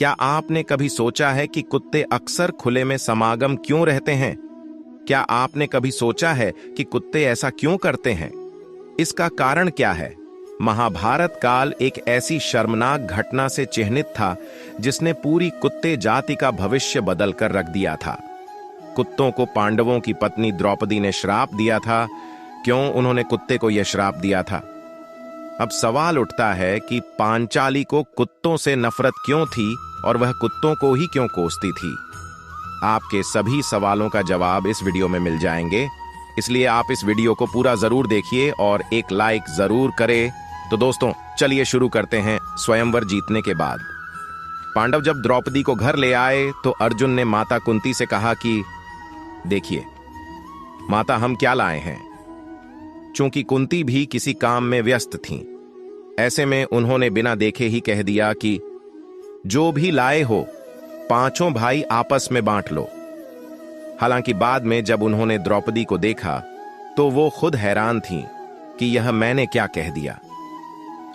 क्या आपने कभी सोचा है कि कुत्ते अक्सर खुले में समागम क्यों रहते हैं? क्या आपने कभी सोचा है कि कुत्ते ऐसा क्यों करते हैं? इसका कारण क्या है? महाभारत काल एक ऐसी शर्मनाक घटना से चिह्नित था जिसने पूरी कुत्ते जाति का भविष्य बदलकर रख दिया था। कुत्तों को पांडवों की पत्नी द्रौपदी ने श्राप दिया था। क्यों उन्होंने कुत्ते को यह श्राप दिया था? अब सवाल उठता है कि पांचाली को कुत्तों से नफरत क्यों थी और वह कुत्तों को ही क्यों कोसती थी? आपके सभी सवालों का जवाब इस वीडियो में मिल जाएंगे, इसलिए आप इस वीडियो को पूरा जरूर देखिए और एक लाइक जरूर करें। तो दोस्तों, चलिए शुरू करते हैं। स्वयंवर जीतने के बाद पांडव जब द्रौपदी को घर ले आए तो अर्जुन ने माता कुंती से कहा कि देखिए माता, हम क्या लाए हैं। चूंकि कुंती भी किसी काम में व्यस्त थीं, ऐसे में उन्होंने बिना देखे ही कह दिया कि जो भी लाए हो पांचों भाई आपस में बांट लो। हालांकि बाद में जब उन्होंने द्रौपदी को देखा तो वो खुद हैरान थीं कि यह मैंने क्या कह दिया।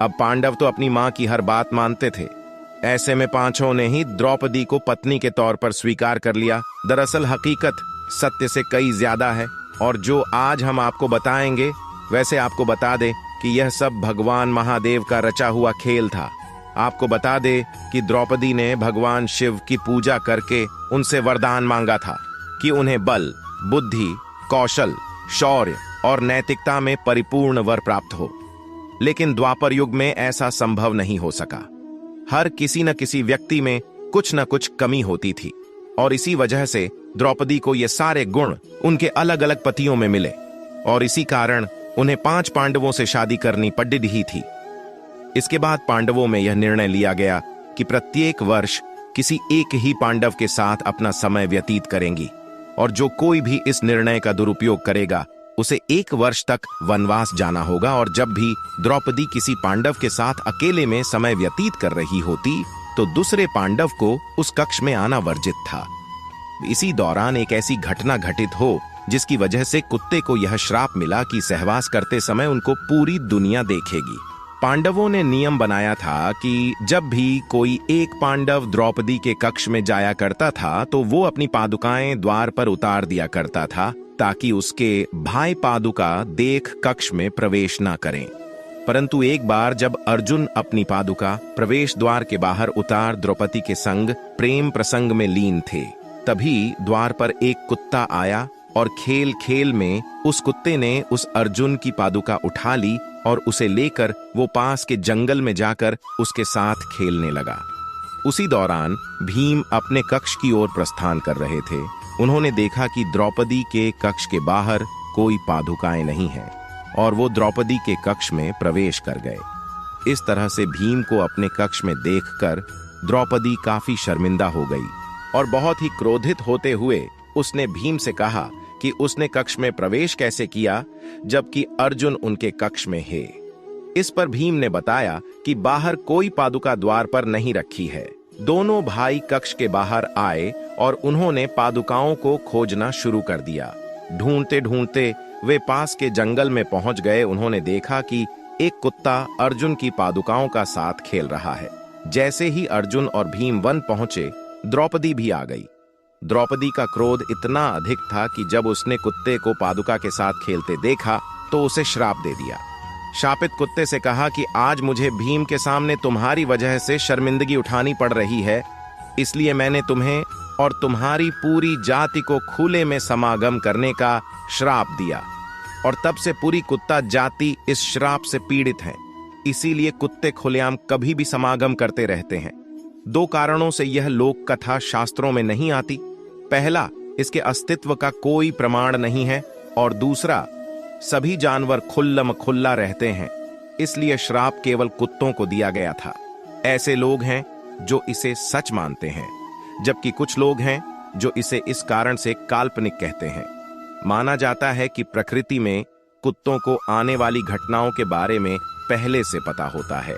अब पांडव तो अपनी मां की हर बात मानते थे, ऐसे में पांचों ने ही द्रौपदी को पत्नी के तौर पर स्वीकार कर लिया। दरअसल हकीकत सत्य से कई ज्यादा है और जो आज हम आपको बताएंगे, वैसे आपको बता दें कि यह सब भगवान महादेव का रचा हुआ खेल था। आपको बता दे कि द्रौपदी ने भगवान शिव की पूजा करके उनसे वरदान मांगा था कि उन्हें बल, बुद्धि, कौशल, शौर्य और नैतिकता में परिपूर्ण वर प्राप्त हो। लेकिन द्वापर युग में ऐसा संभव नहीं हो सका। हर किसी न किसी व्यक्ति में कुछ न कुछ कमी होती थी और इसी वजह से द्रौपदी को ये सारे गुण उनके अलग अलग पतियों में मिले और इसी कारण उन्हें 5 पांडवों से शादी करनी पड़ रही थी। इसके बाद पांडवों में यह निर्णय लिया गया कि प्रत्येक वर्ष किसी एक ही पांडव के साथ अपना समय व्यतीत करेंगी और जो कोई भी इस निर्णय का दुरुपयोग करेगा उसे 1 वर्ष तक वनवास जाना होगा। और जब भी द्रौपदी किसी पांडव के साथ अकेले में समय व्यतीत कर रही होती तो दूसरे पांडव को उस कक्ष में आना वर्जित था। इसी दौरान एक ऐसी घटना घटित हो जिसकी वजह से कुत्ते को यह श्राप मिला कि सहवास करते समय उनको पूरी दुनिया देखेगी। पांडवों ने नियम बनाया था कि जब भी कोई एक पांडव द्रौपदी के कक्ष में जाया करता था तो वो अपनी पादुकाएं द्वार पर उतार दिया करता था ताकि उसके भाई पादुका देख कक्ष में प्रवेश ना करें। परंतु एक बार जब अर्जुन अपनी पादुका प्रवेश द्वार के बाहर उतार द्रौपदी के संग प्रेम प्रसंग में लीन थे, तभी द्वार पर एक कुत्ता आया और खेल खेल में उस कुत्ते ने उस अर्जुन की पादुका उठा ली और उसे लेकर वो पास के जंगल में जाकर उसके साथ खेलने लगा। उसी दौरान भीम अपने कक्ष की ओर प्रस्थान कर रहे थे। उन्होंने देखा कि द्रौपदी के कक्ष के बाहर कोई पादुकाएं नहीं है और वो द्रौपदी के कक्ष में प्रवेश कर गए। इस तरह से भीम को अपने कक्ष में देखकर द्रौपदी काफी शर्मिंदा हो गई और बहुत ही क्रोधित होते हुए उसने भीम से कहा कि उसने कक्ष में प्रवेश कैसे किया जबकि अर्जुन उनके कक्ष में है। इस पर भीम ने बताया कि बाहर कोई पादुका द्वार पर नहीं रखी है। दोनों भाई कक्ष के बाहर आए और उन्होंने पादुकाओं को खोजना शुरू कर दिया। ढूंढते ढूंढते वे पास के जंगल में पहुंच गए। उन्होंने देखा कि एक कुत्ता अर्जुन की पादुकाओं का साथ खेल रहा है। जैसे ही अर्जुन और भीम वन पहुंचे, द्रौपदी भी आ गई। द्रौपदी का क्रोध इतना अधिक था कि जब उसने कुत्ते को पादुका के साथ खेलते देखा तो उसे श्राप दे दिया। शापित कुत्ते से कहा कि आज मुझे भीम के सामने तुम्हारी वजह से शर्मिंदगी उठानी पड़ रही है, इसलिए मैंने तुम्हें और तुम्हारी पूरी जाति को खुले में समागम करने का श्राप दिया और तब से पूरी कुत्ता जाति इस श्राप से पीड़ित है। इसीलिए कुत्ते खुलेआम कभी भी समागम करते रहते हैं। 2 कारणों से यह लोक कथा शास्त्रों में नहीं आती। पहला, इसके अस्तित्व का कोई प्रमाण नहीं है और दूसरा, सभी जानवर खुल्लम खुल्ला रहते हैं, इसलिए श्राप केवल कुत्तों को दिया गया था। ऐसे लोग हैं जो इसे सच मानते हैं, जबकि कुछ लोग हैं जो इसे इस कारण से काल्पनिक कहते हैं। माना जाता है कि प्रकृति में कुत्तों को आने वाली घटनाओं के बारे में पहले से पता होता है।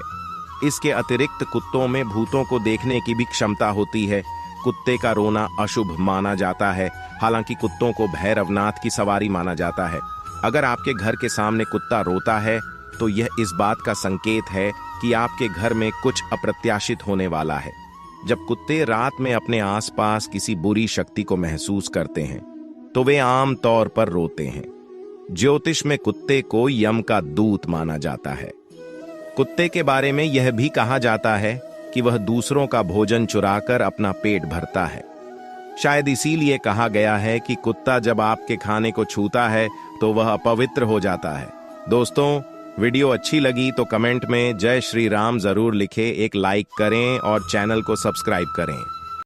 इसके अतिरिक्त कुत्तों में भूतों को देखने की भी क्षमता होती है। कुत्ते का रोना अशुभ माना जाता है, हालांकि कुत्तों को भैरवनाथ की सवारी माना जाता है। अगर आपके घर के सामने कुत्ता रोता है तो यह इस बात का संकेत है कि आपके घर में कुछ अप्रत्याशित होने वाला है। जब कुत्ते रात में अपने आसपास किसी बुरी शक्ति को महसूस करते हैं तो वे आम तौर पर रोते हैं। ज्योतिष में कुत्ते को यम का दूत माना जाता है। कुत्ते के बारे में यह भी कहा जाता है कि वह दूसरों का भोजन चुराकर अपना पेट भरता है। शायद इसीलिए कहा गया है कि कुत्ता जब आपके खाने को छूता है तो वह अपवित्र हो जाता है। दोस्तों, वीडियो अच्छी लगी तो कमेंट में जय श्री राम जरूर लिखें, एक लाइक करें और चैनल को सब्सक्राइब करें।